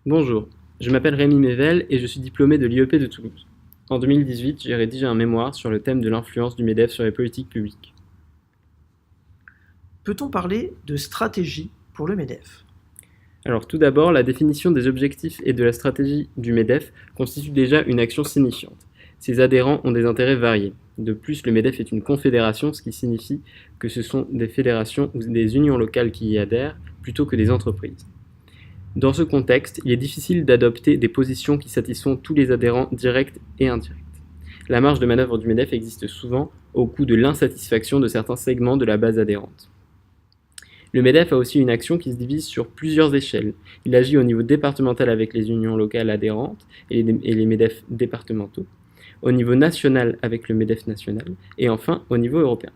Bonjour, je m'appelle Rémi Mével et je suis diplômé de l'IEP de Toulouse. En 2018, j'ai rédigé un mémoire sur le thème de l'influence du MEDEF sur les politiques publiques. Peut-on parler de stratégie pour le MEDEF? Alors tout d'abord, la définition des objectifs et de la stratégie du MEDEF constitue déjà une action signifiante. Ses adhérents ont des intérêts variés. De plus, le MEDEF est une confédération, ce qui signifie que ce sont des fédérations ou des unions locales qui y adhèrent, plutôt que des entreprises. Dans ce contexte, il est difficile d'adopter des positions qui satisfont tous les adhérents directs et indirects. La marge de manœuvre du MEDEF existe souvent au coût de l'insatisfaction de certains segments de la base adhérente. Le MEDEF a aussi une action qui se divise sur plusieurs échelles. Il agit au niveau départemental avec les unions locales adhérentes et les MEDEF départementaux, au niveau national avec le MEDEF national, et enfin au niveau européen.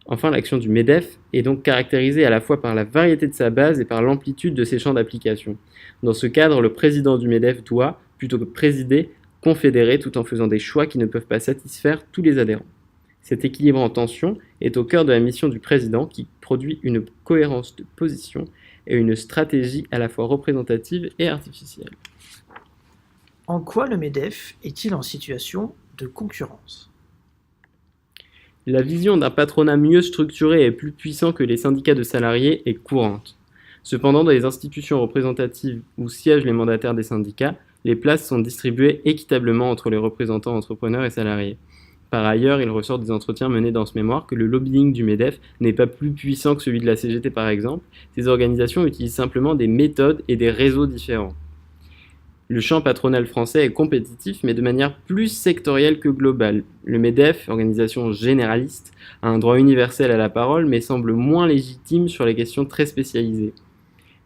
Enfin, l'action du MEDEF est donc caractérisée à la fois par la variété de sa base et par l'amplitude de ses champs d'application. Dans ce cadre, le président du MEDEF doit, plutôt que présider, confédérer tout en faisant des choix qui ne peuvent pas satisfaire tous les adhérents. Cet équilibre en tension est au cœur de la mission du président qui produit une cohérence de position et une stratégie à la fois représentative et artificielle. En quoi le MEDEF est-il en situation de concurrence? La vision d'un patronat mieux structuré et plus puissant que les syndicats de salariés est courante. Cependant, dans les institutions représentatives où siègent les mandataires des syndicats, les places sont distribuées équitablement entre les représentants entrepreneurs et salariés. Par ailleurs, il ressort des entretiens menés dans ce mémoire que le lobbying du MEDEF n'est pas plus puissant que celui de la CGT par exemple. Ces organisations utilisent simplement des méthodes et des réseaux différents. Le champ patronal français est compétitif, mais de manière plus sectorielle que globale. Le MEDEF, organisation généraliste, a un droit universel à la parole, mais semble moins légitime sur les questions très spécialisées.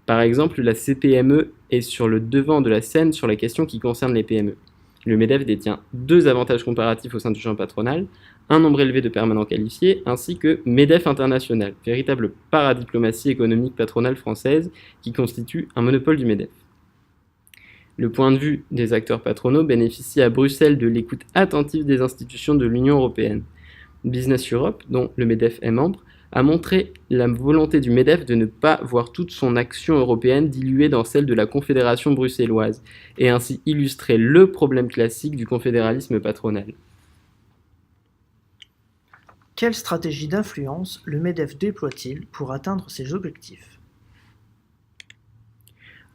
Par exemple, la CPME est sur le devant de la scène sur les questions qui concernent les PME. Le MEDEF détient deux avantages comparatifs au sein du champ patronal, un nombre élevé de permanents qualifiés, ainsi que MEDEF International, véritable paradiplomatie économique patronale française qui constitue un monopole du MEDEF. Le point de vue des acteurs patronaux bénéficie à Bruxelles de l'écoute attentive des institutions de l'Union européenne. Business Europe, dont le MEDEF est membre, a montré la volonté du MEDEF de ne pas voir toute son action européenne diluée dans celle de la Confédération bruxelloise, et ainsi illustrer le problème classique du confédéralisme patronal. Quelle stratégie d'influence le MEDEF déploie-t-il pour atteindre ses objectifs?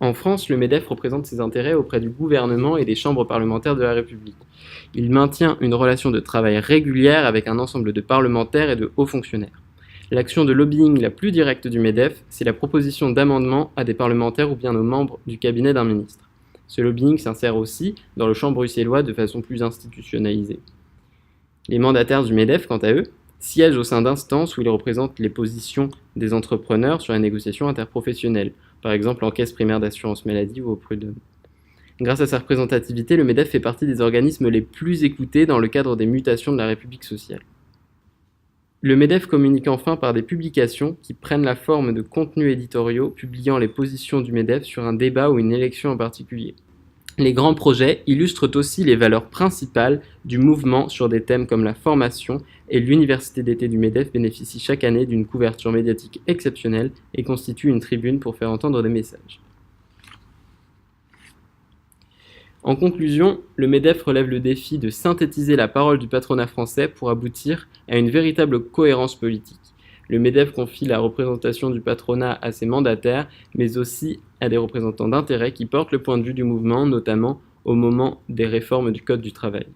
En France, le MEDEF représente ses intérêts auprès du gouvernement et des chambres parlementaires de la République. Il maintient une relation de travail régulière avec un ensemble de parlementaires et de hauts fonctionnaires. L'action de lobbying la plus directe du MEDEF, c'est la proposition d'amendements à des parlementaires ou bien aux membres du cabinet d'un ministre. Ce lobbying s'insère aussi dans le champ bruxellois de façon plus institutionnalisée. Les mandataires du MEDEF, quant à eux, siègent au sein d'instances où ils représentent les positions des entrepreneurs sur les négociations interprofessionnelles, par exemple en caisse primaire d'assurance maladie ou au prud'homme. Grâce à sa représentativité, le MEDEF fait partie des organismes les plus écoutés dans le cadre des mutations de la République sociale. Le MEDEF communique enfin par des publications qui prennent la forme de contenus éditoriaux publiant les positions du MEDEF sur un débat ou une élection en particulier. Les grands projets illustrent aussi les valeurs principales du mouvement sur des thèmes comme la formation, et l'université d'été du MEDEF bénéficie chaque année d'une couverture médiatique exceptionnelle et constitue une tribune pour faire entendre des messages. En conclusion, le MEDEF relève le défi de synthétiser la parole du patronat français pour aboutir à une véritable cohérence politique. Le MEDEF confie la représentation du patronat à ses mandataires, mais aussi à des représentants d'intérêt qui portent le point de vue du mouvement, notamment au moment des réformes du Code du travail.